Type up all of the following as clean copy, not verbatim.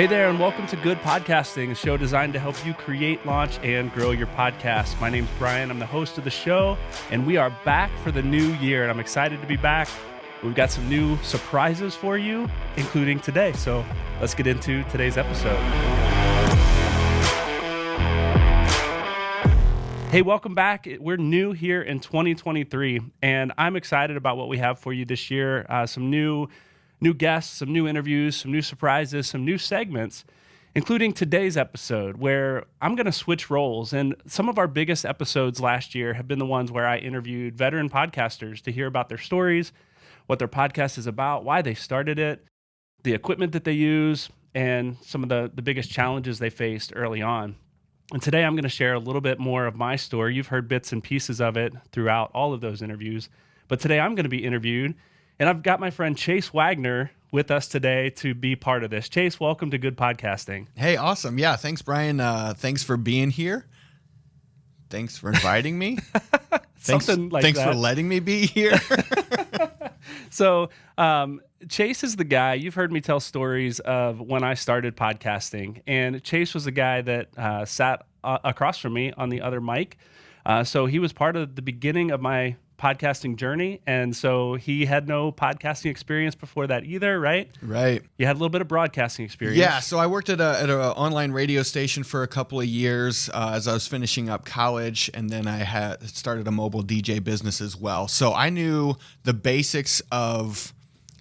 Hey there, and welcome to Good Podcasting, a show designed to help you create, launch, and grow your podcast. My name's Brian. I'm the host of the show, and we are back for the new year, and I'm excited to be back. We've got some new surprises for you, including today. So let's get into today's episode. Hey, welcome back. We're new here in 2023, and I'm excited about what we have for you this year. Some new guests, some new interviews, some new surprises, some new segments, including today's episode where I'm going to switch roles. And some of our biggest episodes last year have been the ones where I interviewed veteran podcasters to hear about their stories, what their podcast is about, why they started it, the equipment that they use, and some of the biggest challenges they faced early on. And today I'm going to share a little bit more of my story. You've heard bits and pieces of it throughout all of those interviews. But today I'm going to be interviewed, and I've got my friend Chase Wagner with us today to be part of this. Chase, welcome to Good Podcasting. Hey, awesome. Yeah, thanks, Brian. Thanks for being here. Thanks for inviting me. Thanks for letting me be here. So Chase is the guy, you've heard me tell stories of when I started podcasting, and Chase was the guy that sat across from me on the other mic. So he was part of the beginning of my podcasting journey, and so he had no podcasting experience before that either, right? Right. You had a little bit of broadcasting experience. Yeah, so I worked at an online radio station for a couple of years as I was finishing up college, and then I had started a mobile DJ business as well. So I knew the basics of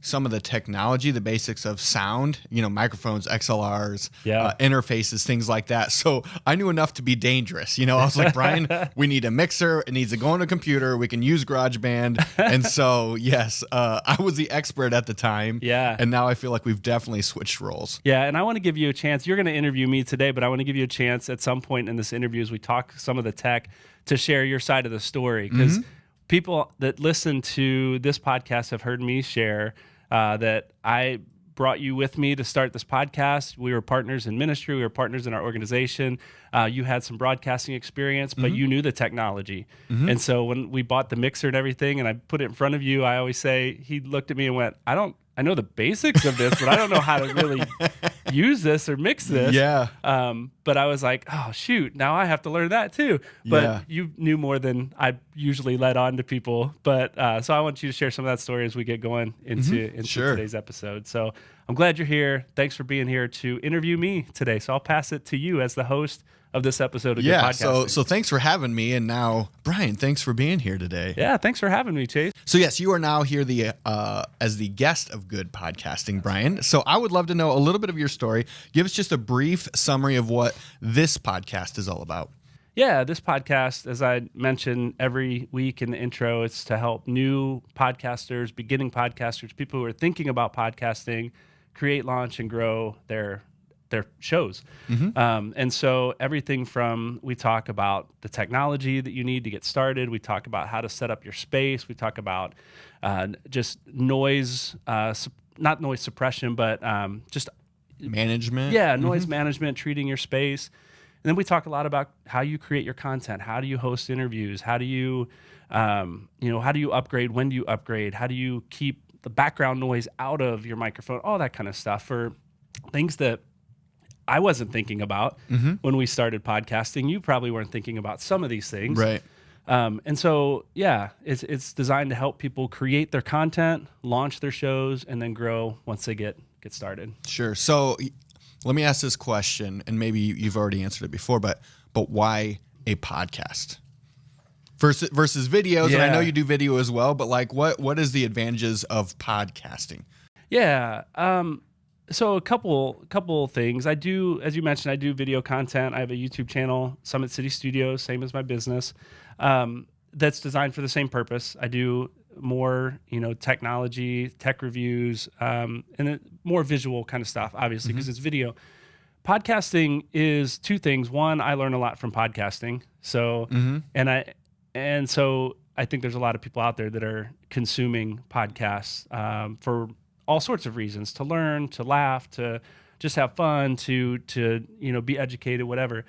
some of the technology, the basics of sound, microphones, XLRs, interfaces, things like that. So I knew enough to be dangerous. I was like, Brian, we need a mixer. It needs to go on a computer. We can use GarageBand. And so, yes, I was the expert at the time. Yeah. And now I feel like we've definitely switched roles. Yeah, and I want to give you a chance. You're going to interview me today, but I want to give you a chance at some point in this interview as we talk some of the tech to share your side of the story. Because people that listen to this podcast have heard me share that I brought you with me to start this podcast. We were partners in ministry. We were partners in our organization. You had some broadcasting experience, but you knew the technology. And so when we bought the mixer and everything, and I put it in front of you, I always say, he looked at me and went, I know the basics of this, but I don't know how to really use this or mix this. Yeah. But I was like, oh, shoot, now I have to learn that too. But you knew more than I usually let on to people. But so I want you to share some of that story as we get going into today's episode. So I'm glad you're here. Thanks for being here to interview me today. So I'll pass it to you as the host of this episode of Good Podcasting. So thanks for having me. And now, Brian, thanks for being here today. Yeah, thanks for having me, Chase. So yes, you are now here as the guest of Good Podcasting, Brian. So I would love to know a little bit of your story. Give us just a brief summary of what this podcast is all about. Yeah, this podcast, as I mentioned every week in the intro, it's to help new podcasters, beginning podcasters, people who are thinking about podcasting, create, launch, and grow their shows. And so everything from, we talk about the technology that you need to get started. We talk about how to set up your space. We talk about just noise, not noise suppression, but just management. Yeah, noise management, treating your space. And then we talk a lot about how you create your content. How do you host interviews? How do you, how do you upgrade? When do you upgrade? How do you keep the background noise out of your microphone? All that kind of stuff for things that I wasn't thinking about when we started podcasting. You probably weren't thinking about some of these things. Right. And so, yeah, it's designed to help people create their content, launch their shows, and then grow once they get started. Sure. So let me ask this question, and maybe you've already answered it before, but why a podcast? Versus videos, and I know you do video as well, but like what is the advantages of podcasting? Yeah. So a couple things. I do, as you mentioned, I do video content. I have a YouTube channel, Summit City Studios, same as my business, that's designed for the same purpose. I do more, technology, tech reviews, and more visual kind of stuff, obviously, because it's video. Podcasting is two things. One, I learn a lot from podcasting. So, and so I think there's a lot of people out there that are consuming podcasts for all sorts of reasons, to learn, to laugh, to just have fun, to be educated, whatever.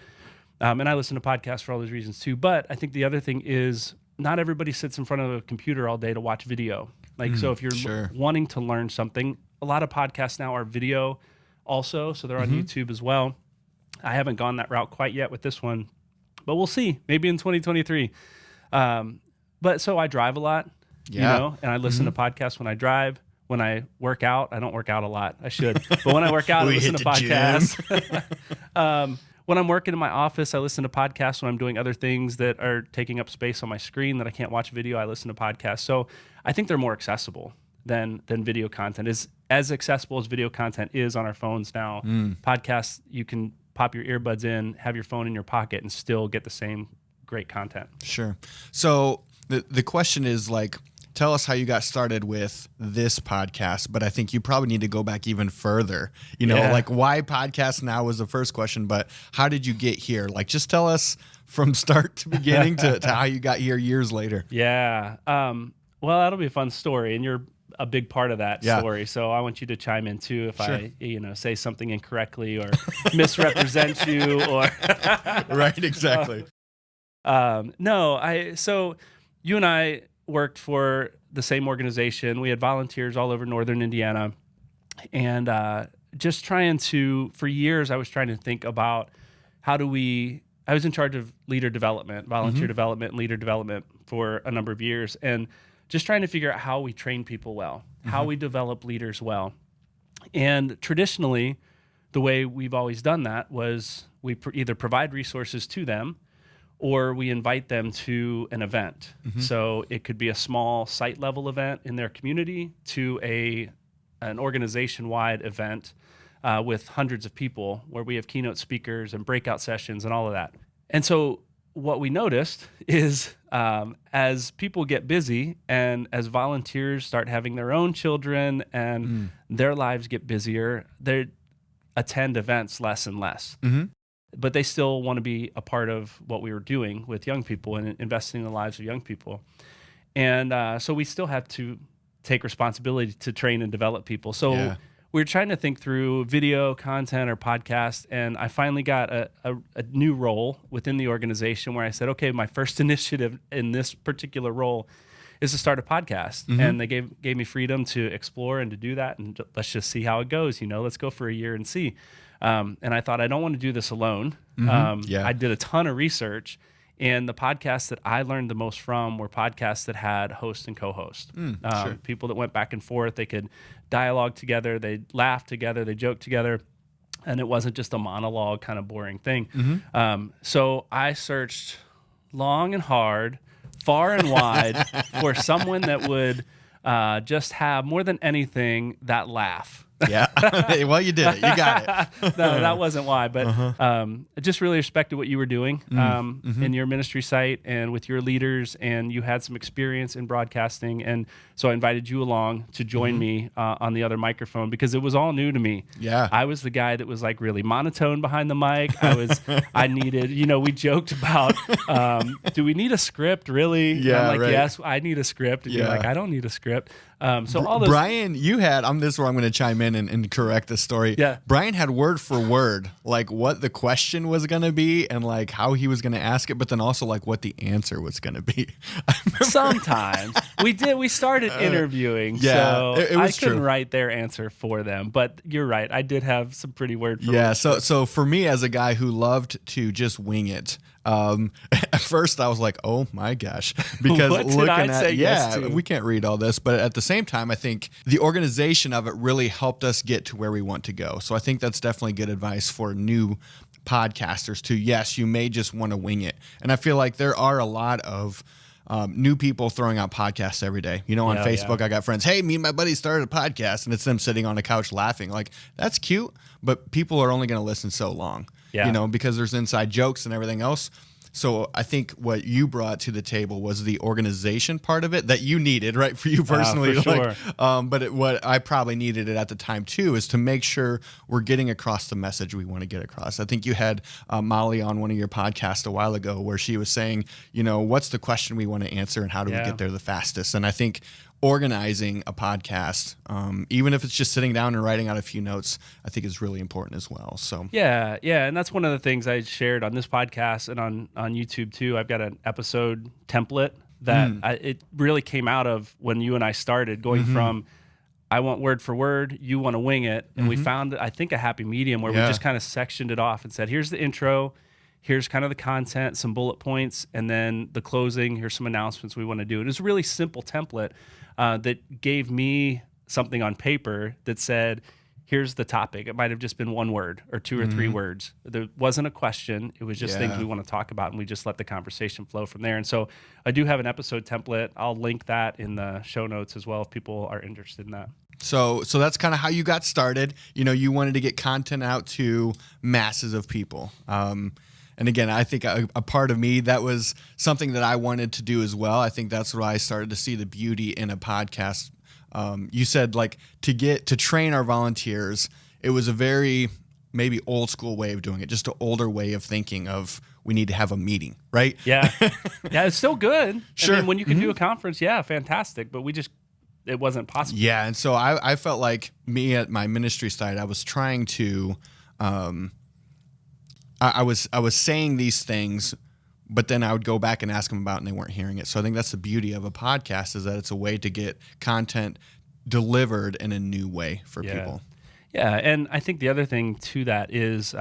And I listen to podcasts for all those reasons too. But I think the other thing is not everybody sits in front of a computer all day to watch video. So if you're wanting to learn something, a lot of podcasts now are video. also, so they're on YouTube as well. I haven't gone that route quite yet with this one, but we'll see. Maybe in 2023. But so I drive a lot, and I listen to podcasts when I drive. When I work out, I don't work out a lot. I should, but when I work out, I listen to podcasts. When I'm working in my office, I listen to podcasts. When I'm doing other things that are taking up space on my screen that I can't watch video, I listen to podcasts. So I think they're more accessible than video content. Is as accessible as video content is on our phones now. Podcasts, you can pop your earbuds in, have your phone in your pocket, and still get the same great content. Sure. So the question is like, tell us how you got started with this podcast, but I think you probably need to go back even further. Like why podcast now was the first question, but how did you get here? Like just tell us from start to beginning to how you got here years later. Yeah. Well, that'll be a fun story, and you're a big part of that story. So I want you to chime in too if I say something incorrectly or misrepresent you or Right, exactly. So you and I worked for the same organization. We had volunteers all over northern Indiana, and for years I was trying to think about I was in charge of leader development, volunteer development, and leader development for a number of years, and just trying to figure out how we train people well, how we develop leaders well. And traditionally, the way we've always done that was we either provide resources to them or we invite them to an event. So it could be a small site level event in their community to an organization-wide event with hundreds of people where we have keynote speakers and breakout sessions and all of that. And so what we noticed is as people get busy and as volunteers start having their own children and their lives get busier, they attend events less and less. But they still want to be a part of what we were doing with young people and investing in the lives of young people. And so we still have to take responsibility to train and develop people. So we were trying to think through video content or podcast, and I finally got a new role within the organization where I said, okay, my first initiative in this particular role is to start a podcast. And they gave me freedom to explore and to do that, and let's just see how it goes. Let's go for a year and see. And I thought, I don't want to do this alone. I did a ton of research, and the podcasts that I learned the most from were podcasts that had host and co-host. People that went back and forth. They could dialogue together, they laugh together, they joke together, and it wasn't just a monologue kind of boring thing. So I searched long and hard, far and wide for someone that would just have, more than anything, that laugh. Yeah. Well, you did it. You got it. No, that wasn't why. But I just really respected what you were doing in your ministry site and with your leaders. And you had some experience in broadcasting. And so I invited you along to join me on the other microphone because it was all new to me. Yeah. I was the guy that was like really monotone behind the mic. I needed, we joked about, do we need a script really? Yeah. And I'm like, right. yes, I need a script. And you're like, I don't need a script. So all those. Brian, this is where I'm going to chime in and correct the story. Yeah. Brian had word for word, like what the question was going to be and like how he was going to ask it, but then also like what the answer was going to be. Sometimes we started interviewing, so it was I couldn't true. write their answer for them, but you're right. I did have some pretty word for Yeah. word. So for me as a guy who loved to just wing it, at first I was like, oh my gosh, because What did looking I at, say yes to? we can't read all this, but at the same time, I think the organization of it really helped us get to where we want to go. So I think that's definitely good advice for new podcasters too. Yes, you may just want to wing it. And I feel like there are a lot of new people throwing out podcasts every day. On Facebook, I got friends, hey, me and my buddy started a podcast, and it's them sitting on a couch laughing. Like, that's cute, but people are only going to listen so long, because there's inside jokes and everything else. So I think what you brought to the table was the organization part of it that you needed, right, for you personally. For sure. What I probably needed it at the time too is to make sure we're getting across the message we want to get across. I think you had Molly on one of your podcasts a while ago where she was saying, what's the question we want to answer and how do we get there the fastest? And I think organizing a podcast, even if it's just sitting down and writing out a few notes, I think is really important as well. So yeah, and that's one of the things I shared on this podcast and on YouTube too. I've got an episode template that it really came out of when you and I started, going from I want word for word, you want to wing it. And we found, I think, a happy medium where we just kind of sectioned it off and said, here's the intro, here's kind of the content, some bullet points, and then the closing, here's some announcements we want to do. It was a really simple template that gave me something on paper that said, here's the topic. It might have just been one word or two or three words. There wasn't a question. It was just things we want to talk about, and we just let the conversation flow from there. And so I do have an episode template. I'll link that in the show notes as well if people are interested in that. So that's kind of how you got started. You know, you wanted to get content out to masses of people. And again, I think a part of me, that was something that I wanted to do as well. I think that's why I started to see the beauty in a podcast. You said, like, to train our volunteers, it was a very maybe old school way of doing it, just an older way of thinking of we need to have a meeting, right? Yeah. Yeah, it's still good. Sure. I mean, when you can do a conference, yeah, fantastic. But it wasn't possible. Yeah, and so I felt like me at my ministry side, I was trying to, I was saying these things, but then I would go back and ask them about it and they weren't hearing it. So I think that's the beauty of a podcast, is that it's a way to get content delivered in a new way for people. Yeah, and I think the other thing to that is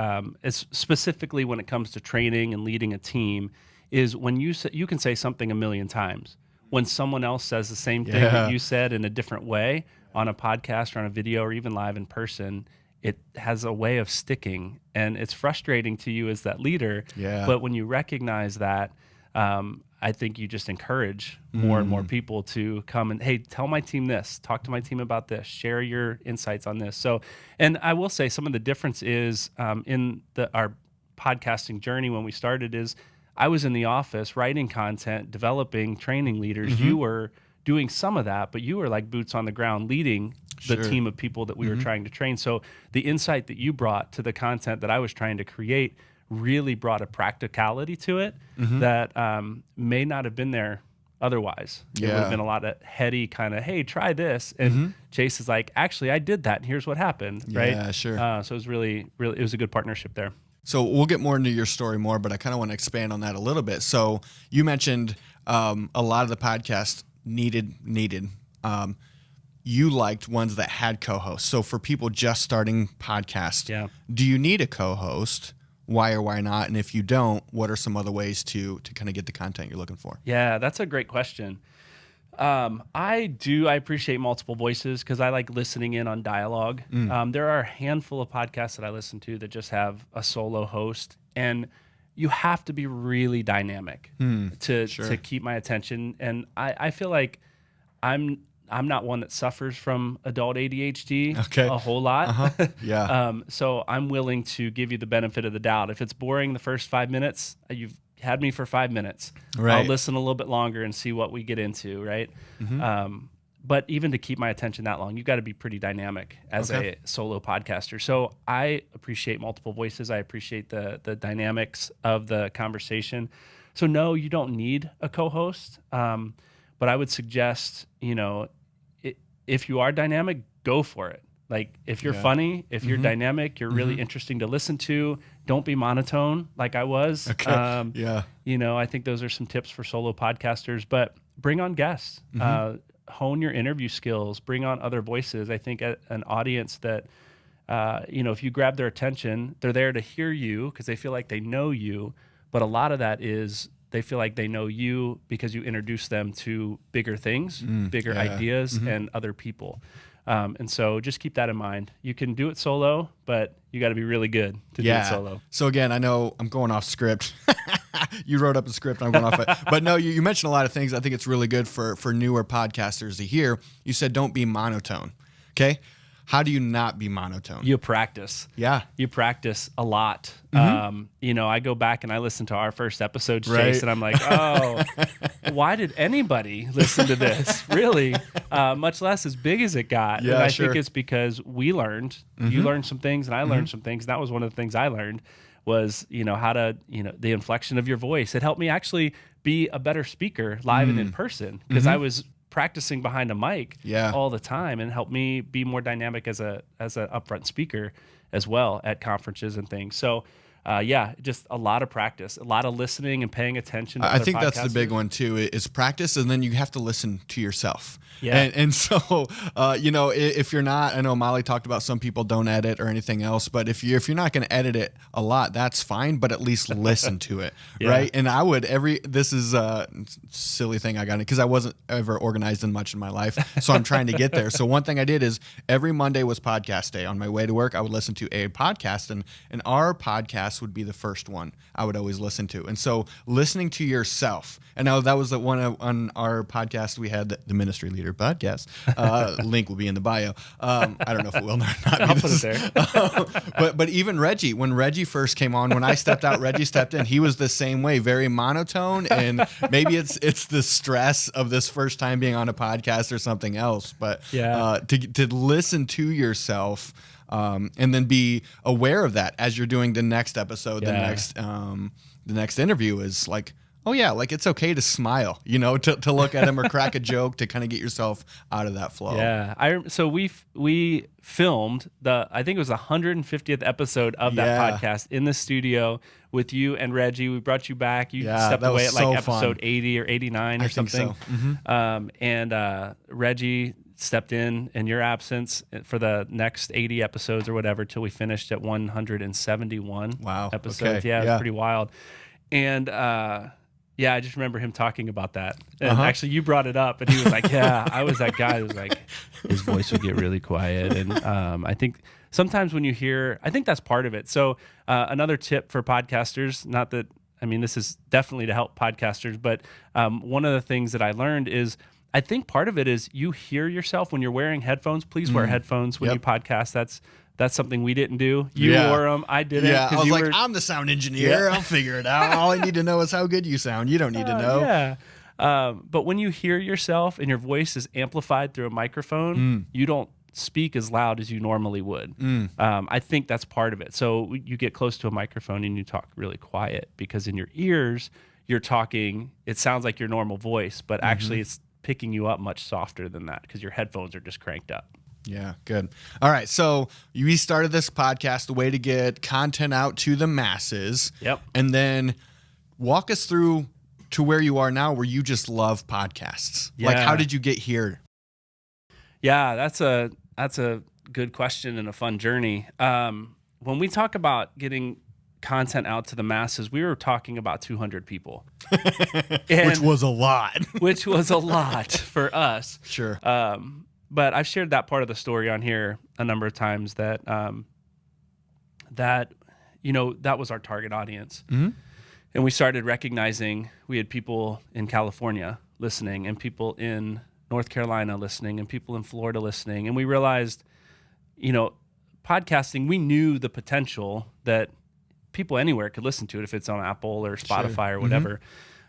specifically when it comes to training and leading a team, is when you can say something a million times. When someone else says the same thing that you said in a different way on a podcast or on a video or even live in person, it has a way of sticking, and it's frustrating to you as that leader. Yeah. But when you recognize that, I think you just encourage more and more people to come and, hey, tell my team this, talk to my team about this, share your insights on this. So, and I will say some of the difference is in our podcasting journey when we started is I was in the office writing content, developing, training leaders. You were doing some of that, but you were like boots on the ground leading the team of people that we were trying to train. So the insight that you brought to the content that I was trying to create really brought a practicality to it that may not have been there otherwise. It would have been a lot of heady kind of, hey, try this. And Chase is like, actually, I did that, and here's what happened, right? Yeah, sure. So it was really, it was a good partnership there. So we'll get more into your story more, but I kind of want to expand on that a little bit. So you mentioned a lot of the podcasts needed. You liked ones that had co-hosts. So for people just starting podcasts, do you need a co-host? Why or why not? And if you don't, what are some other ways to kind of get the content you're looking for? Yeah, that's a great question. I appreciate multiple voices because I like listening in on dialogue. There are a handful of podcasts that I listen to that just have a solo host, and you have to be really dynamic to keep my attention. And I feel like I'm not one that suffers from adult ADHD a whole lot. So I'm willing to give you the benefit of the doubt. If it's boring the first 5 minutes, you've had me for 5 minutes. Right. I'll listen a little bit longer and see what we get into, right? But even to keep my attention that long, you've got to be pretty dynamic as a solo podcaster. So I appreciate multiple voices. I appreciate the dynamics of the conversation. So no, you don't need a co-host. But I would suggest, if you are dynamic, go for it. Like if you're funny, if you're dynamic, you're really interesting to listen to. Don't be monotone like I was. I think those are some tips for solo podcasters, but bring on guests, hone your interview skills, bring on other voices. I think an audience that, if you grab their attention, they're there to hear you because they feel like they know you. But a lot of that is they feel like they know you because you introduce them to bigger things, bigger ideas, and other people. And so just keep that in mind. You can do it solo, but you got to be really good to do it solo. So again, I know I'm going off script. You wrote up a script, and I'm going off it. But no, you mentioned a lot of things I think it's really good for newer podcasters to hear. You said don't be monotone, okay? How do you not be monotone? You practice. Yeah. You practice a lot. I go back and I listen to our first episodes, Chase, and I'm like, oh, why did anybody listen to this? Really? Much less as big as it got. Yeah, and I think it's because we learned. You learned some things and I learned some things. And that was one of the things I learned was, how to, the inflection of your voice. It helped me actually be a better speaker live and in person because I was practicing behind a mic all the time, and helped me be more dynamic as an upfront speaker as well at conferences and things. So yeah, just a lot of practice, a lot of listening and paying attention to I other think that's the big podcasters. one too, is practice, and then you have to listen to yourself. Yeah. And so, if you're not, I know Molly talked about some people don't edit or anything else, but if you're not going to edit it a lot, that's fine, but at least listen to it, Yeah. right? And I would this is a silly thing I got because I wasn't ever organized in much in my life, so I'm trying to get there. So one thing I did is every Monday was podcast day. On my way to work, I would listen to a podcast, and our podcast would be the first one I would always listen to. And so listening to yourself, and now that was the one on our podcast we had, the Ministry Leader podcast. Link will be in the bio. I don't know if it will or not. I'll put it there. But even Reggie, when Reggie first came on, when I stepped out, Reggie stepped in. He was the same way, very monotone, and maybe it's the stress of this first time being on a podcast or something else. But Yeah. To listen to yourself. And then be aware of that as you're doing the next episode, Yeah. the next interview is like, oh yeah, like it's okay to smile, to look at him or crack a joke to kind of get yourself out of that flow. Yeah, so we filmed I think it was the 150th episode of that Yeah. podcast in the studio with you and Reggie. We brought you back. You Yeah, stepped that away was at like so fun. episode 80 or 89 or I think something. so. And Reggie stepped in your absence for the next 80 episodes or whatever till we finished at 171 Wow, episodes. okay, Yeah, it yeah. was pretty wild. And yeah, I just remember him talking about that. And Uh-huh. actually, you brought it up, and he was like, "Yeah, I was that guy who was like, his voice would get really quiet." And I think sometimes when you hear, I think that's part of it. So another tip for podcasters, not that, I mean, this is definitely to help podcasters, but one of the things that I learned is, I think part of it is you hear yourself when you're wearing headphones. Please wear headphones when Yep. you podcast. That's something we didn't do. You Yeah. wore them. I didn't. Yeah, I 'cause was you like, were- I'm the sound engineer. Yeah. I'll figure it out. All I need to know is how good you sound. You don't need to know. Yeah. But when you hear yourself and your voice is amplified through a microphone, you don't speak as loud as you normally would. I think that's part of it. So you get close to a microphone and you talk really quiet because in your ears, you're talking, it sounds like your normal voice, but actually it's picking you up much softer than that because your headphones are just cranked up. Yeah, good. All right, so we started this podcast, the way to get content out to the masses. Yep. And then walk us through to where you are now, where you just love podcasts. Like, Yeah. how did you get here? Yeah, that's a good question and a fun journey. When we talk about getting content out to the masses, we were talking about 200 people, Which was a lot. which was a lot for us. Sure. But I've shared that part of the story on here a number of times that that was our target audience. And we started recognizing we had people in California listening and people in North Carolina listening and people in Florida listening. And we realized, podcasting, we knew the potential that people anywhere could listen to it if it's on Apple or Spotify or whatever.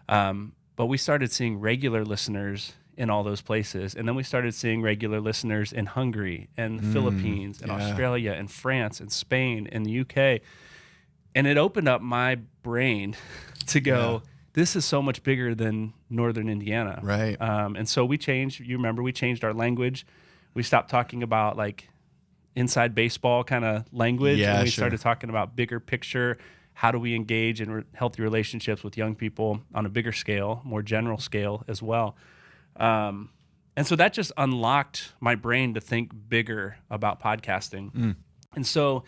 But we started seeing regular listeners in all those places. And then we started seeing regular listeners in Hungary and the Philippines and Australia and France and Spain and the UK. And it opened up my brain to go, this is so much bigger than Northern Indiana. Right. And so we changed, you remember, we changed our language. We stopped talking about like inside baseball kind of language. Yeah, and we sure. started talking about bigger picture. How do we engage in healthy relationships with young people on a bigger scale, more general scale as well. And so that just unlocked my brain to think bigger about podcasting. And so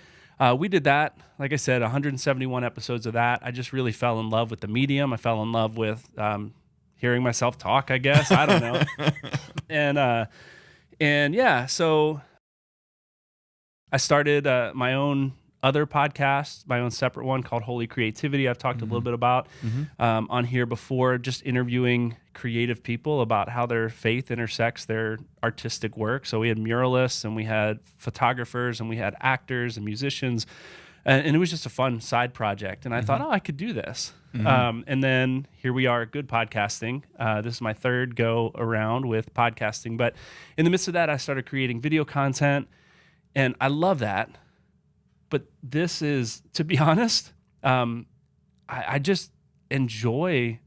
we did that. Like I said, 171 episodes of that. I just really fell in love with the medium. I fell in love with hearing myself talk, I guess. I don't know. And yeah, so I started my own other podcast, my own separate one called Holy Creativity. I've talked a little bit about on here before, just interviewing creative people about how their faith intersects their artistic work. So we had muralists and we had photographers and we had actors and musicians. And it was just a fun side project. And I thought, I could do this. And then here we are at Good Podcasting. This is my third go around with podcasting. But in the midst of that, I started creating video content. And I love that. But this is, to be honest, I just enjoy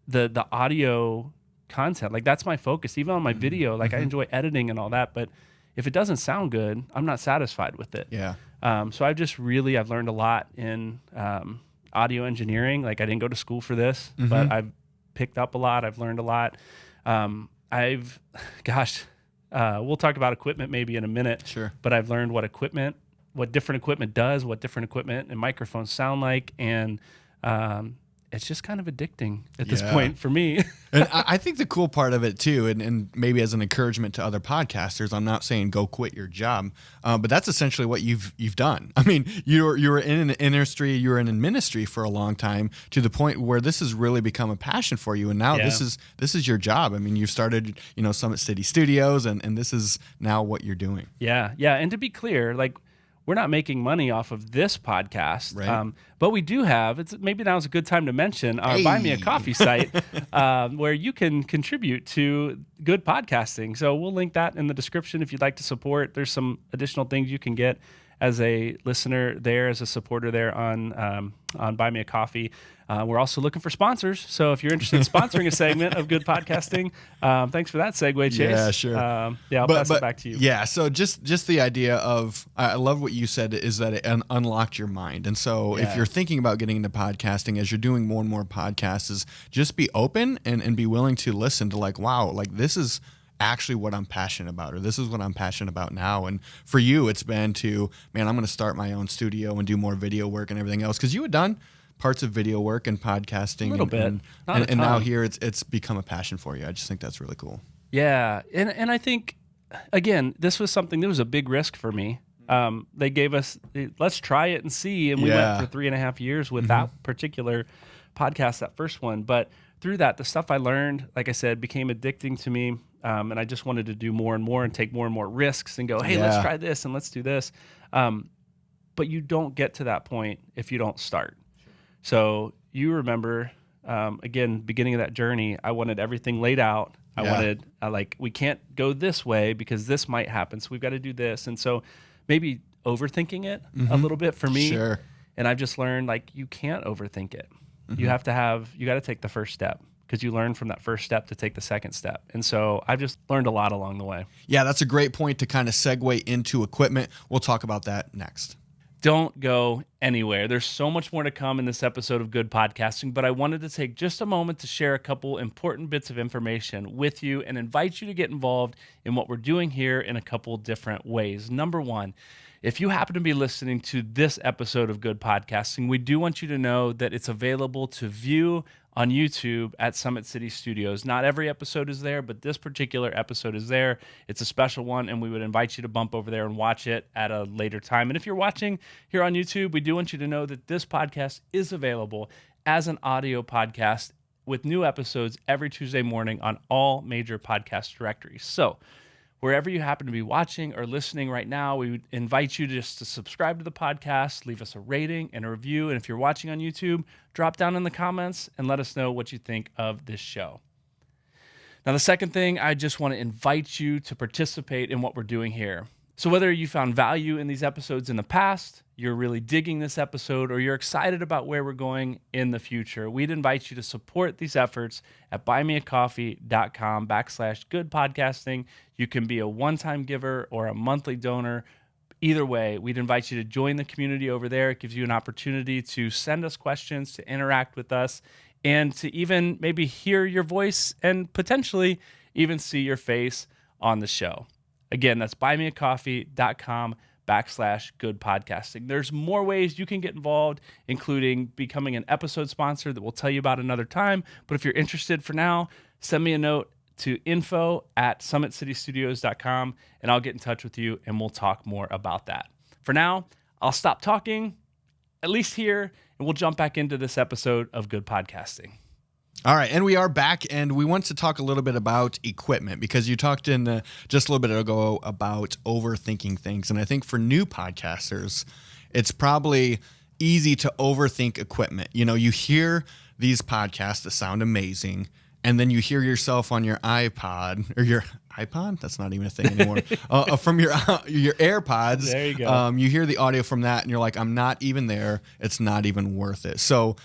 the audio content. Like that's my focus. Even on my video, like I enjoy editing and all that. But if it doesn't sound good, I'm not satisfied with it. Yeah. So I've learned a lot in audio engineering. Like I didn't go to school for this, but I've picked up a lot. I've learned a lot. We'll talk about equipment maybe in a minute. Sure. But I've learned what different equipment does, what different equipment and microphones sound like, and it's just kind of addicting at this point for me. And I think the cool part of it too, and maybe as an encouragement to other podcasters, I'm not saying go quit your job, but that's essentially what you've done. I mean, you were in an industry, you were in a ministry for a long time, to the point where this has really become a passion for you, and now this is your job. I mean, you've started, Summit City Studios, and this is now what you're doing. Yeah, and to be clear, like, we're not making money off of this podcast, right. But we do have, maybe now's a good time to mention our Buy Me a Coffee site where you can contribute to good podcasting. So we'll link that in the description if you'd like to support. There's some additional things you can get as a listener there, as a supporter there on Buy Me a Coffee. We're also looking for sponsors. So if you're interested in sponsoring a segment of good podcasting, thanks for that segue, Chase. Yeah, sure. I'll pass it back to you. Yeah, so just the idea of, I love what you said, is that it unlocked your mind. And so if you're thinking about getting into podcasting, as you're doing more and more podcasts, is just be open and be willing to listen to, like, wow, like this is actually what I'm passionate about, or this is what I'm passionate about now. And for you, it's been I'm going to start my own studio and do more video work and everything else, because you had done parts of video work and podcasting a little bit, and now here it's become a passion for you. I just think that's really cool. Yeah, and I think, again, this was a big risk for me. They gave us, let's try it and see, and we went for 3.5 years with that particular podcast, that first one. But through that, the stuff I learned, like I said, became addicting to me. And I just wanted to do more and more and take more and more risks and go, hey, let's try this and let's do this. But you don't get to that point if you don't start. So you remember, again, beginning of that journey, I wanted everything laid out. I wanted, we can't go this way because this might happen. So we've got to do this. And so maybe overthinking it a little bit for me. Sure. And I've just learned, you can't overthink it. You got to take the first step, because you learn from that first step to take the second step. And so I've just learned a lot along the way. Yeah, that's a great point to kind of segue into equipment. We'll talk about that next. Don't go anywhere. There's so much more to come in this episode of Good Podcasting, but I wanted to take just a moment to share a couple important bits of information with you and invite you to get involved in what we're doing here in a couple different ways. Number one, if you happen to be listening to this episode of Good Podcasting, we do want you to know that it's available to view on YouTube at Summit City Studios. Not every episode is there, but this particular episode is there. It's a special one, and we would invite you to bump over there and watch it at a later time. And if you're watching here on YouTube, we do want you to know that this podcast is available as an audio podcast with new episodes every Tuesday morning on all major podcast directories. So wherever you happen to be watching or listening right now, we would invite you just to subscribe to the podcast, leave us a rating and a review. And if you're watching on YouTube, drop down in the comments and let us know what you think of this show. Now, the second thing, I just want to invite you to participate in what we're doing here. So whether you found value in these episodes in the past, you're really digging this episode, or you're excited about where we're going in the future, we'd invite you to support these efforts at buymeacoffee.com/goodpodcasting. You can be a one-time giver or a monthly donor. Either way, we'd invite you to join the community over there. It gives you an opportunity to send us questions, to interact with us, and to even maybe hear your voice and potentially even see your face on the show. Again, that's buymeacoffee.com/goodpodcasting. There's more ways you can get involved, including becoming an episode sponsor that we'll tell you about another time. But if you're interested for now, send me a note to info@summitcitystudios.com, and I'll get in touch with you, and we'll talk more about that. For now, I'll stop talking, at least here, and we'll jump back into this episode of Good Podcasting. All right, and we are back, and we want to talk a little bit about equipment, because you talked in just a little bit ago about overthinking things, and I think for new podcasters, it's probably easy to overthink equipment. You hear these podcasts that sound amazing, and then you hear yourself on your iPod, or your iPod? That's not even a thing anymore. From your AirPods. There you go. You hear the audio from that, and you're like, I'm not even there. It's not even worth it. So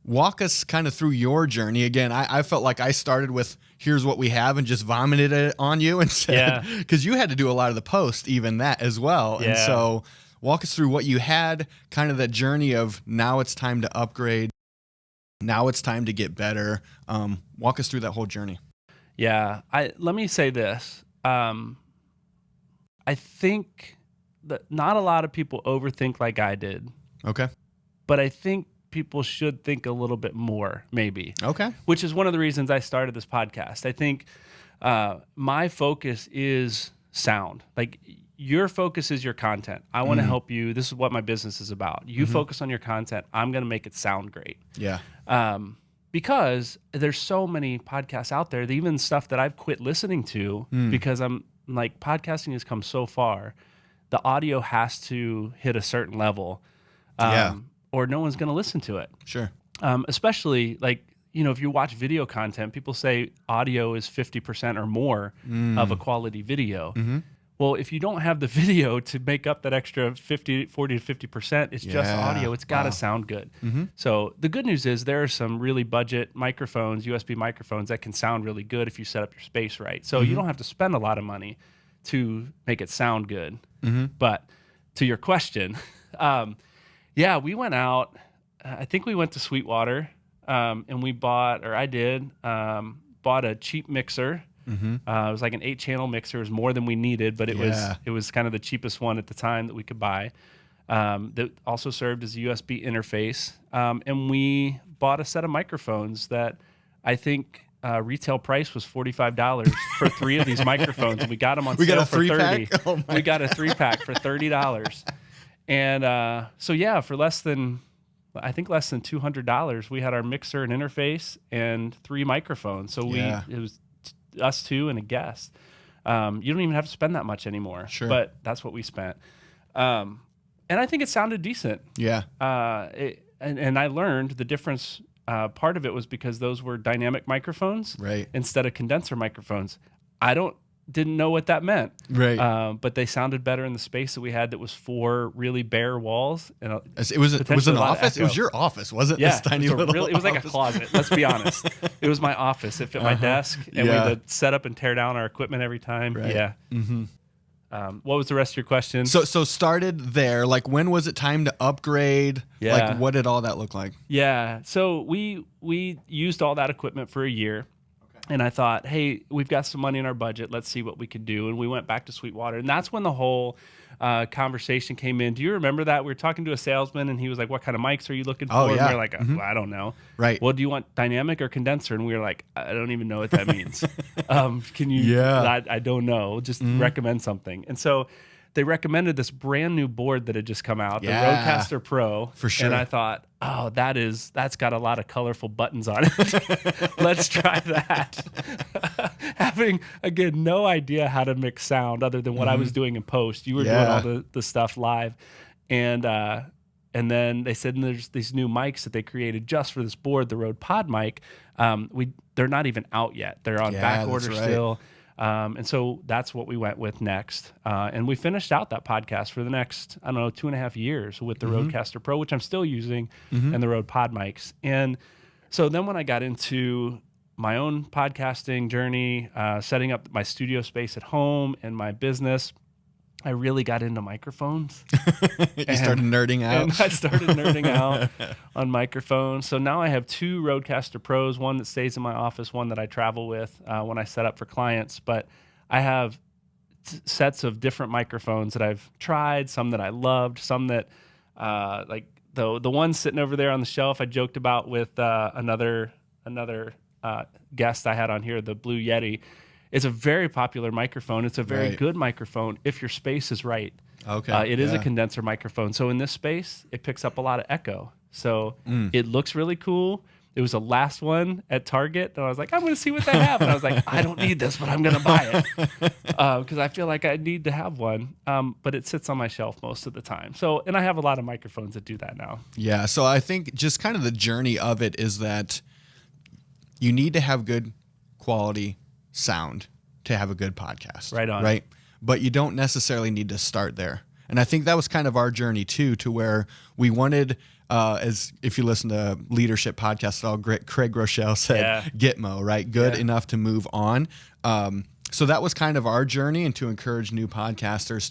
Walk us kind of through your journey. Again, I felt like I started with here's what we have and just vomited it on you and said, because you had to do a lot of the post, even that as well. Yeah. And so walk us through what you had, kind of that journey of now it's time to upgrade. Now it's time to get better. Walk us through that whole journey. Yeah. Let me say this. I think that not a lot of people overthink like I did, Okay. but I think people should think a little bit more, maybe. Okay. Which is one of the reasons I started this podcast. I think my focus is sound. Like your focus is your content. I want to help you. This is what my business is about. You focus on your content. I'm going to make it sound great. Yeah. Because there's so many podcasts out there, even stuff that I've quit listening to because I'm like, podcasting has come so far. The audio has to hit a certain level. Or no one's going to listen to it. Sure. Especially like, if you watch video content, people say audio is 50% or more of a quality video. Well, if you don't have the video to make up that extra 40 to 50%, it's just audio. It's got to sound good. So the good news is there are some really budget microphones, USB microphones that can sound really good if you set up your space right. So you don't have to spend a lot of money to make it sound good. But to your question, yeah, we went out. I think we went to Sweetwater, and we bought a cheap mixer. It was like an 8-channel mixer. It was more than we needed, but it was kind of the cheapest one at the time that we could buy. That also served as a USB interface, and we bought a set of microphones that I think retail price was $45 for 3 of these microphones, and we got them on sale for $30. Oh we got a 3-pack for $30. And so yeah, for less than $200, we had our mixer and interface and 3 microphones. So it was us 2 and a guest. You don't even have to spend that much anymore. Sure. But that's what we spent. And I think it sounded decent. Yeah. And I learned the difference. Part of it was because those were dynamic microphones instead of condenser microphones. Didn't know what that meant. Right. But they sounded better in the space that we had that was 4 really bare walls. And it was an office? It was your office, wasn't it? Yeah. This tiny little it was like a closet, let's be honest. It was my office. It fit my desk, and we had to set up and tear down our equipment every time. Right. Yeah. What was the rest of your question? So started there. Like, when was it time to upgrade? Yeah. Like, what did all that look like? Yeah. So we used all that equipment for a year. And I thought, hey, we've got some money in our budget. Let's see what we could do. And we went back to Sweetwater. And that's when the whole conversation came in. Do you remember that? We were talking to a salesman, and he was like, what kind of mics are you looking for? Oh, And yeah. we were like, well, I don't know. Right. Well, do you want dynamic or condenser? And we were like, I don't even know what that means. Can you? Yeah. I don't know. Just recommend something. And so they recommended this brand new board that had just come out, the Rodecaster Pro. For sure. And I thought, oh, that's got a lot of colorful buttons on it. Let's try that. Having, again, no idea how to mix sound other than what I was doing in post. You were doing all the stuff live. And then they said, there's these new mics that they created just for this board, the Rode Pod mic. They're not even out yet. They're on back order still. And so that's what we went with next. And we finished out that podcast for the next, 2.5 years with the Rodecaster Pro, which I'm still using, and the Rode Pod mics. And so then when I got into my own podcasting journey, setting up my studio space at home and my business, I really got into microphones. You started nerding out. And I started nerding out on microphones. So now I have 2 Rodecaster Pros, one that stays in my office, one that I travel with when I set up for clients. But I have sets of different microphones that I've tried, some that I loved, some that like the one sitting over there on the shelf I joked about with another guest I had on here, the Blue Yeti. It's a very popular microphone. It's a very good microphone if your space is right. Okay. It is a condenser microphone. So in this space, it picks up a lot of echo. So it looks really cool. It was the last one at Target. And I was like, I'm going to see what they have. And I was like, I don't need this, but I'm going to buy it because I feel like I need to have one. But it sits on my shelf most of the time. So, and I have a lot of microphones that do that now. Yeah. So I think just kind of the journey of it is that you need to have good quality sound to have a good podcast. Right on. Right. But you don't necessarily need to start there. And I think that was kind of our journey too, to where we wanted, as if you listen to leadership podcasts, all Craig Rochelle said, Gitmo, right? Good enough to move on. So that was kind of our journey, and to encourage new podcasters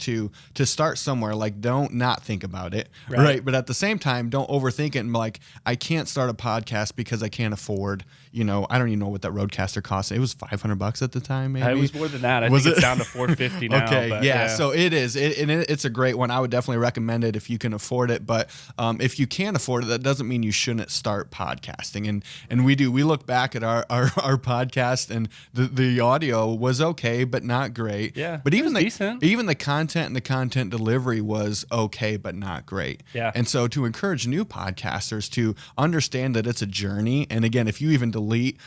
to start somewhere. Like, don't not think about it, right? But at the same time, don't overthink it and be like, I can't start a podcast because I can't afford, I don't even know what that Roadcaster cost. It was $500 at the time, maybe. It was more than that. I think it's down to $450 now. Okay, but yeah. So it is. It's a great one. I would definitely recommend it if you can afford it. But if you can't afford it, that doesn't mean you shouldn't start podcasting. And we do. We look back at our podcast, and the audio was okay, but not great. Yeah, but even decent. Even the content and the content delivery was okay, but not great. Yeah. And so to encourage new podcasters to understand that it's a journey, and again, if you even delete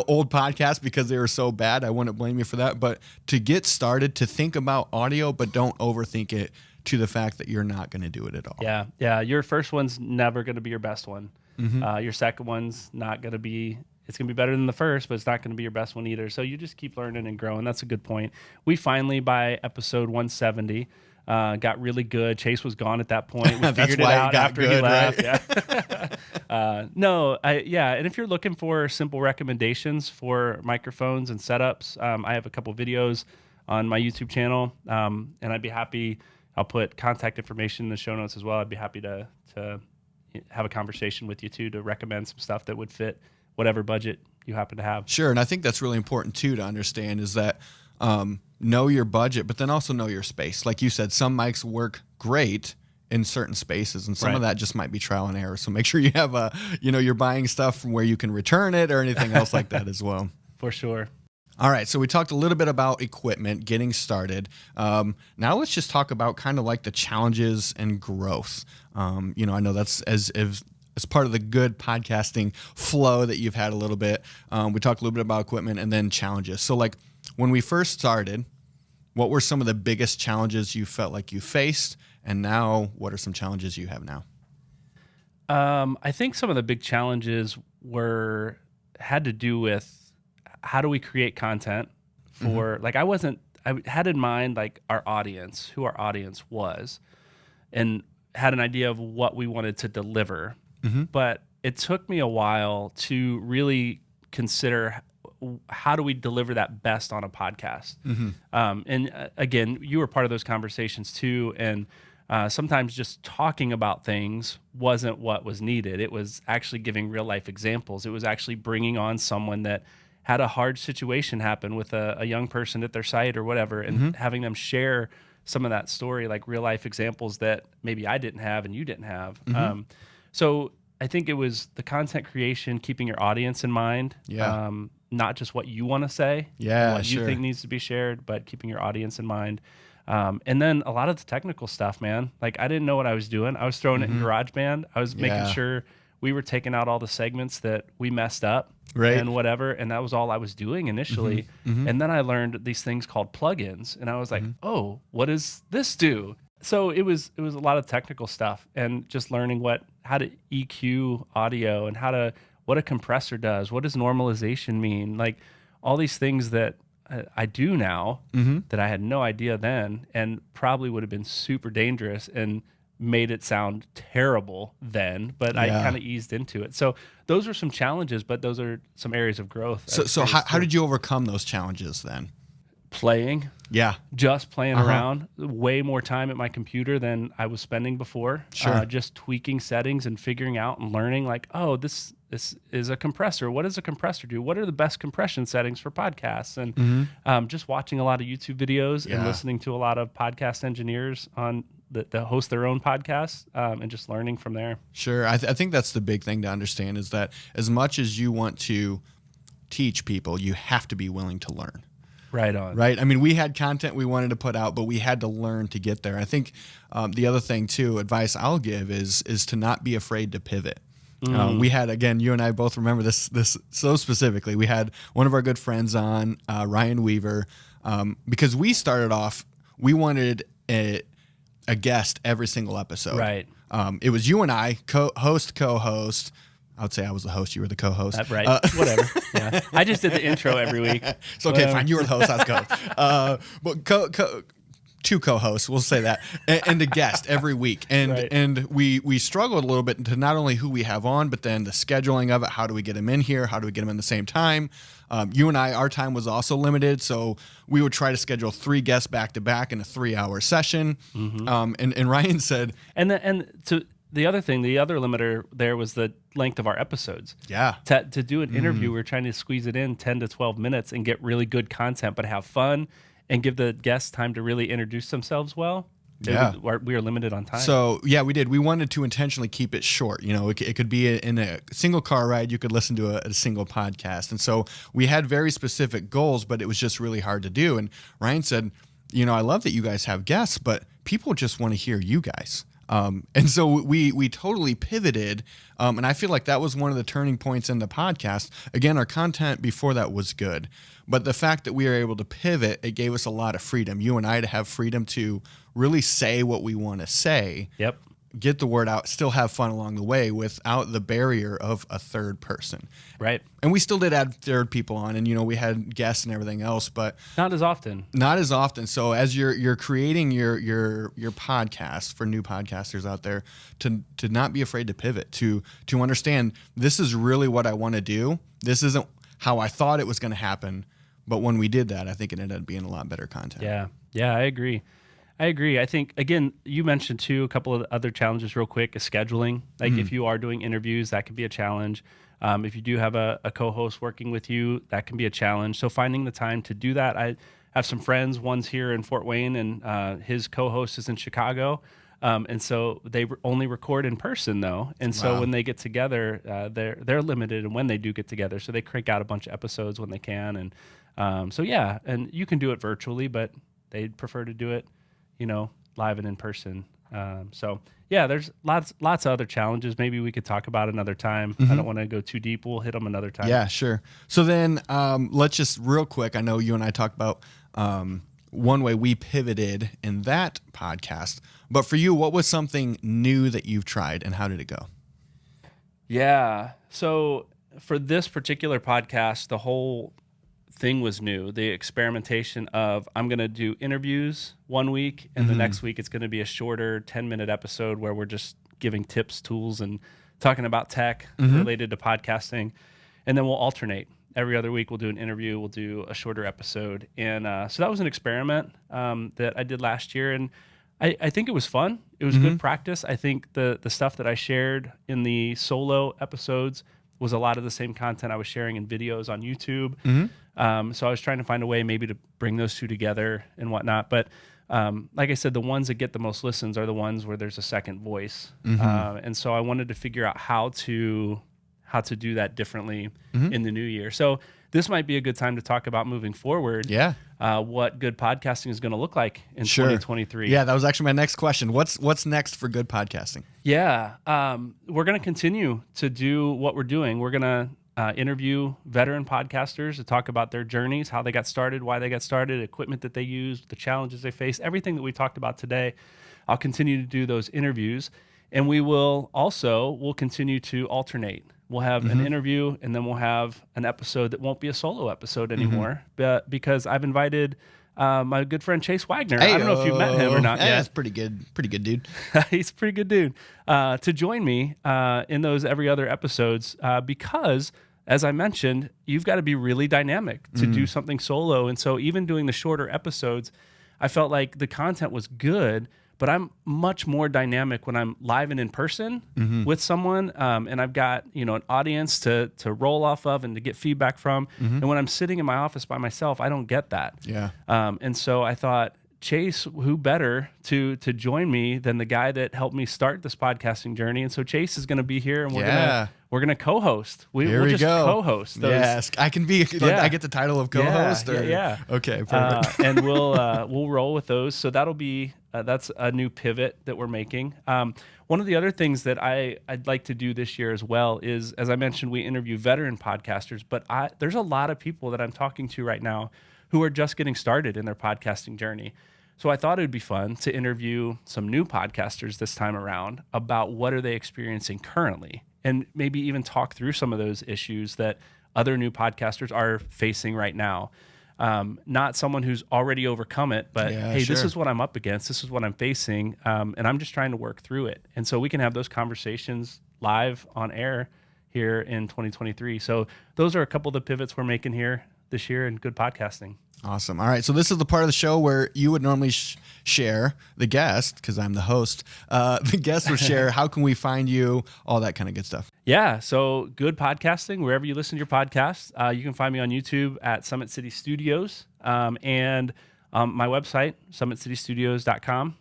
old podcasts because they were so bad, I wouldn't blame you for that. But to get started, to think about audio, but don't overthink it to the fact that you're not going to do it at all. Yeah. Your first one's never going to be your best one. Your second one's not going to be. It's going to be better than the first, but it's not going to be your best one either. So you just keep learning and growing. That's a good point. We finally, by episode 170, got really good. Chase was gone at that point. We figured it out after he left. Right? Yeah. And if you're looking for simple recommendations for microphones and setups, I have a couple videos on my YouTube channel, and I'd be happy. I'll put contact information in the show notes as well. I'd be happy to have a conversation with you too, to recommend some stuff that would fit whatever budget you happen to have. Sure. And I think that's really important too to understand, is that know your budget, but then also know your space. Like you said, some mics work great in certain spaces, and some of that just might be trial and error. So make sure you have you're buying stuff from where you can return it or anything else like that as well. For sure. All right, so we talked a little bit about equipment, getting started. Now let's just talk about kind of like the challenges and growth. I know that's as part of the good podcasting flow that you've had a little bit. We talked a little bit about equipment and then challenges. So like when we first started, what were some of the biggest challenges you felt like you faced? And now what are some challenges you have now? I think some of the big challenges had to do with how do we create content for, like, I had in mind like who our audience was, and had an idea of what we wanted to deliver. But it took me a while to really consider how do we deliver that best on a podcast. Again, you were part of those conversations too. And sometimes just talking about things wasn't what was needed. It was actually giving real life examples. It was actually bringing on someone that had a hard situation happen with a young person at their site or whatever, and having them share some of that story, like real life examples that maybe I didn't have and you didn't have. So I think it was the content creation, keeping your audience in mind, not just what you want to say, what you think needs to be shared, but keeping your audience in mind. And then a lot of the technical stuff, man. Like, I didn't know what I was doing. I was throwing it in GarageBand. I was making sure we were taking out all the segments that we messed up and whatever. And that was all I was doing initially. And then I learned these things called plugins. And I was like, oh, what does this do? So it was a lot of technical stuff, and just learning how to EQ audio and what a compressor does. What does normalization mean? Like, all these things that I do now that I had no idea then, and probably would have been super dangerous and made it sound terrible then, but I kind of eased into it. So those are some challenges, but those are some areas of growth. So how did you overcome those challenges then? Playing. Just playing around. Way more time at my computer than I was spending before. Just tweaking settings and figuring out and learning, like, oh, this is a compressor. What does a compressor do? What are the best compression settings for podcasts? And just watching a lot of YouTube videos and listening to a lot of podcast engineers that host their own podcasts, and just learning from there. Sure. I think that's the big thing to understand, is that as much as you want to teach people, you have to be willing to learn. Right on. Right. I mean, we had content we wanted to put out, but we had to learn to get there. I think the other thing too, advice I'll give is to not be afraid to pivot. We had, again, you and I both remember this so specifically. We had one of our good friends on, Ryan Weaver, because we started off, we wanted a guest every single episode. Right. It was you and I, co-host. I would say I was the host. You were the co-host. Right. Whatever. Yeah. I just did the intro every week. It's okay. Fine. You were the host. I was co-host. But two co-hosts, we'll say that, and a guest every week. And Right. and we struggled a little bit to not only who we have on, but then the scheduling of it. How do we get them in here? How do we get them in the same time? You and I, our time was also limited, so we would try to schedule 3 guests back to back in a 3-hour session. And Ryan said, The other thing, the other limiter there was the length of our episodes. yeah, To do an interview, we were trying to squeeze it in 10 to 12 minutes and get really good content, but have fun and give the guests time to really introduce themselves well. Yeah. We were limited on time. So yeah, we did. We wanted to intentionally keep it short. You know, it could be in a single car ride. You could listen to a single podcast. And so we had very specific goals, but it was just really hard to do. And Ryan said, you know, I love that you guys have guests, but people just want to hear you guys. And so we totally pivoted. And I feel like that was one of the turning points in the podcast. Again, our content before that was good, but the fact that we were able to pivot, it gave us a lot of freedom. You and I to have freedom to really say what we want to say. Yep. Get the word out, still have fun along the way without the barrier of a third person. Right. And we still did add third people on, and, you know, we had guests and everything else, but Not as often. not as often. So as you're creating your podcast for new podcasters out there, to not be afraid to pivot, to understand this is really what I want to do. This isn't how I thought it was going to happen, but when we did that, I think it ended up being a lot better content. Yeah. Yeah, I agree. I think, again, you mentioned too, a couple of other challenges real quick is scheduling. Like if you are doing interviews, that can be a challenge. If you do have a co-host working with you, that can be a challenge. So finding the time to do that. I have some friends, one's here in Fort Wayne and his co-host is in Chicago. And so they only record in person though. And so Wow. when they get together, they're limited in when they do get together. So they crank out a bunch of episodes when they can. And so, yeah, and you can do it virtually, but they'd prefer to do it, you know, live and in person. So yeah, there's lots of other challenges. Maybe we could talk about another time. I don't want to go too deep. We'll hit them another time. Yeah, sure. So then let's just real quick. I know you and I talked about one way we pivoted in that podcast, but for you, what was something new that you've tried and how did it go? Yeah. So for this particular podcast, the whole thing was new. The experimentation of I'm going to do interviews one week and the next week it's going to be a shorter 10-minute episode where we're just giving tips, tools, and talking about tech related to podcasting. And then we'll alternate. Every other week we'll do an interview, we'll do a shorter episode. And so that was an experiment that I did last year. And I think it was fun. It was good practice. I think the stuff that I shared in the solo episodes was a lot of the same content I was sharing in videos on YouTube. So I was trying to find a way maybe to bring those two together and whatnot. But like I said, the ones that get the most listens are the ones where there's a second voice. And so I wanted to figure out how to do that differently in the new year. So this might be a good time to talk about moving forward. Yeah. What good podcasting is going to look like in Sure. 2023. Yeah, that was actually my next question. What's next for good podcasting? Yeah. We're going to continue to do what we're doing. We're going to interview veteran podcasters to talk about their journeys, how they got started, why they got started, equipment that they used, the challenges they face, everything that we talked about today. I'll continue to do those interviews. And we'll continue to alternate. We'll have an interview and then we'll have an episode that won't be a solo episode anymore, but because I've invited my good friend Chase Wagner. I don't know if you've met him or not yet. That's pretty good dude. He's a pretty good dude. To join me in those every other episodes because, as I mentioned, you've got to be really dynamic to do something solo. And so even doing the shorter episodes, I felt like the content was good, but I'm much more dynamic when I'm live and in person with someone, and I've got an audience to roll off of and to get feedback from. And when I'm sitting in my office by myself, I don't get that. Yeah. And so I thought, Chase, who better to join me than the guy that helped me start this podcasting journey? And so Chase is going to be here, and we're gonna co-host. We'll just co-host those. Yes, I can be. I get the title of co-host. Yeah. Okay, perfect. And we'll roll with those. So that'll be that's a new pivot that we're making. One of the other things that I'd like to do this year as well is, as I mentioned, we interview veteran podcasters, but there's a lot of people that I'm talking to right now who are just getting started in their podcasting journey. So I thought it would be fun to interview some new podcasters this time around about what are they experiencing currently, and maybe even talk through some of those issues that other new podcasters are facing right now. not someone who's already overcome it, but Yeah, hey, this sure. is what I'm up against. This is what I'm facing. And I'm just trying to work through it. And so we can have those conversations live on air here in 2023. So those are a couple of the pivots we're making here this year in good podcasting. Awesome. All right. So this is the part of the show where you would normally share, the guest, because I'm the host, the guest would share, how can we find you, all that kind of good stuff. Yeah. So good podcasting, wherever you listen to your podcasts. You can find me on YouTube at Summit City Studios, and my website, summitcitystudios.com.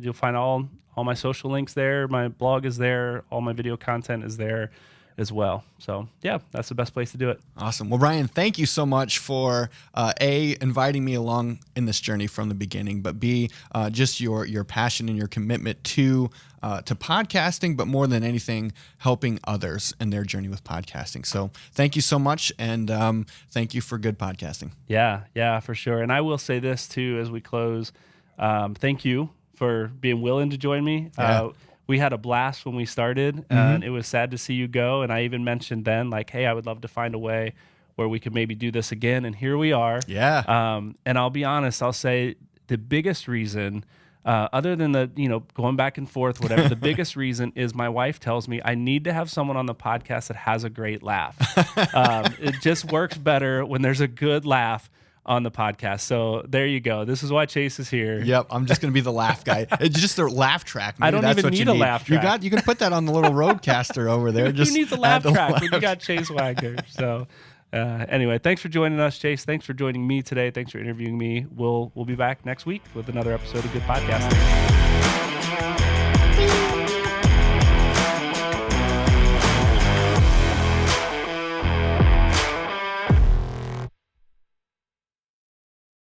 You'll find all my social links there. My blog is there. All my video content is there as well. So yeah, that's the best place to do it. Awesome. Well, Ryan, thank you so much for A, inviting me along in this journey from the beginning, but B, just your passion and your commitment to podcasting, but more than anything, helping others in their journey with podcasting. So thank you so much, and thank you for good podcasting. Yeah, for sure. And I will say this too as we close. Thank you for being willing to join me. Yeah. We had a blast when we started, and it was sad to see you go. And I even mentioned then, like, hey, I would love to find a way where we could maybe do this again. And here we are. Yeah. And I'll be honest, I'll say the biggest reason, other than the, going back and forth, whatever, the biggest reason is my wife tells me I need to have someone on the podcast that has a great laugh. It just works better when there's a good laugh on the podcast. So there you go. This is why Chase is here. Yep, I'm just going to be the laugh guy. It's just a laugh track. Maybe I don't that's even what need you a laugh track. You can put that on the little roadcaster over there. Who needs a laugh add the track when you got Chase Wagner? So anyway, thanks for joining us, Chase. Thanks for joining me today. Thanks for interviewing me. We'll be back next week with another episode of Good Podcasting.